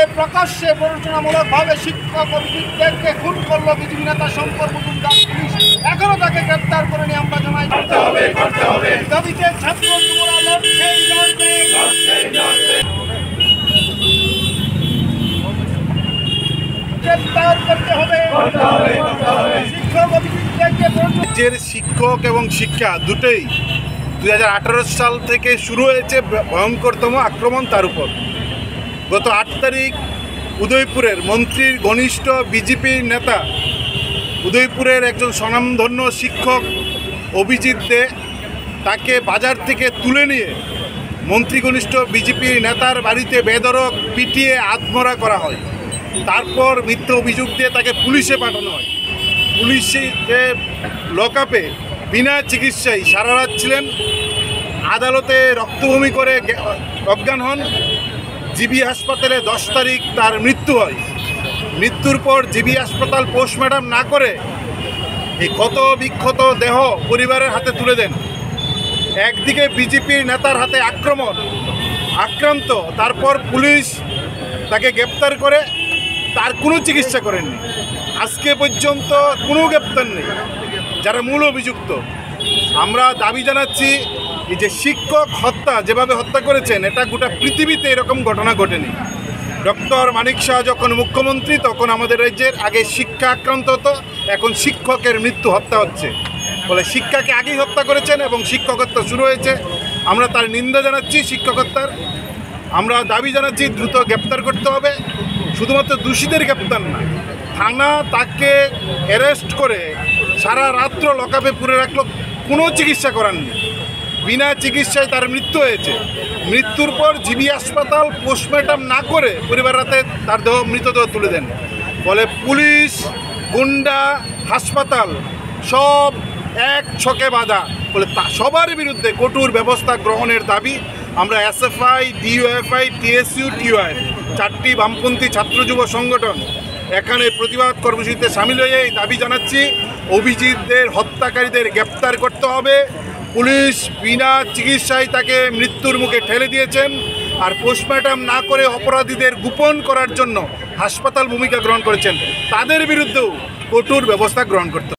যেভাবে প্রকাশ্যে প্ররোচনামূলকভাবে শিক্ষক অভিযুক্তদেরকে খুন করলো বিজেপি নেতা শঙ্কর মজুমদার, পুলিশ এখনো তাকে গ্রেপ্তার করেনি। আমরা জানাই দাবিতে ছাত্র যুবরা লড়ছেই লড়বে। গ্রেপ্তার করতে হবে শিক্ষক অভিযুক্তদেরকে। রাজ্যের শিক্ষক এবং শিক্ষা দুটোই 2018 সাল থেকে শুরু হয়েছে ভয়ঙ্করতম আক্রমণ তার উপর। গত 8 তারিখ উদয়পুরের মন্ত্রীর ঘনিষ্ঠ বিজেপি নেতা, উদয়পুরের একজন স্বনামধন্য শিক্ষক অভিজিৎ দে, তাকে বাজার থেকে তুলে নিয়ে মন্ত্রী ঘনিষ্ঠ বিজেপি নেতার বাড়িতে বেধড়ক পিটিয়ে আত্মহত্যা করা হয়। তারপর মিথ্যা অভিযোগ দিয়ে তাকে পুলিশে পাঠানো হয়। পুলিশে লকআপে বিনা চিকিৎসায় সারা রাত ছিলেন। আদালতে রক্তভূমি করে অজ্ঞান হন। জিবি হাসপাতালে 10 তারিখ তার মৃত্যু হয়। মৃত্যুর পর জিবি হাসপাতাল পোস্টমর্টম না করে এই ক্ষত বিক্ষত দেহ পরিবারের হাতে তুলে দেন। একদিকে বিজেপির নেতার হাতে আক্রান্ত, তারপর পুলিশ তাকে গ্রেপ্তার করে তার কোনো চিকিৎসা করেননি। আজকে পর্যন্ত কোনো গ্রেপ্তার নেই যারা মূল অভিযুক্ত। আমরা দাবি জানাচ্ছি এই যে শিক্ষক হত্যা যেভাবে হত্যা করেছেন, এটা গোটা পৃথিবীতে এরকম ঘটনা ঘটেনি। ডক্টর মানিক শাহ যখন মুখ্যমন্ত্রী তখন আমাদের রাজ্যের আগে শিক্ষা আক্রান্ত হতো, এখন শিক্ষকের মৃত্যু হত্যা হচ্ছে। ফলে শিক্ষাকে আগেই হত্যা করেছেন এবং শিক্ষক হত্যা শুরু হয়েছে। আমরা তার নিন্দা জানাচ্ছি শিক্ষক হত্যার। আমরা দাবি জানাচ্ছি দ্রুত গ্রেপ্তার করতে হবে। শুধুমাত্র দোষীদের গ্রেপ্তার না, থানা তাকে অ্যারেস্ট করে সারা রাত্র লকআপে পুরে রাখলো, কোনো চিকিৎসা করাননি। বিনা চিকিৎসায় তার মৃত্যু হয়েছে। মৃত্যুর পর জিবি হাসপাতাল পোস্টমর্টম না করে পরিবার রাতে তার মৃতদেহ তুলে দেন। ফলে পুলিশ, গুন্ডা, হাসপাতাল সব এক ছকে বাঁধা। ফলে সবার বিরুদ্ধে কঠোর ব্যবস্থা গ্রহণের দাবি আমরা এসএফআই, ডিওএফআই, টিএসইউ, টিওআই 4টি বামপন্থী ছাত্র যুব সংগঠন এখানে প্রতিবাদ কর্মসূচিতে সামিল হয়ে এই দাবি জানাচ্ছি, অভিজিৎদের হত্যাকারীদের গ্রেপ্তার করতে হবে। পুলিশ বিনা চিকিৎসায় তাকে মৃত্যুর মুখে ঠেলে দিয়েছেন, আর পোস্টমর্টম না করে অপরাধীদের গোপন করার জন্য হাসপাতাল ভূমিকা গ্রহণ করেছেন। তাদের বিরুদ্ধেও কঠোর ব্যবস্থা গ্রহণ করতে হবে।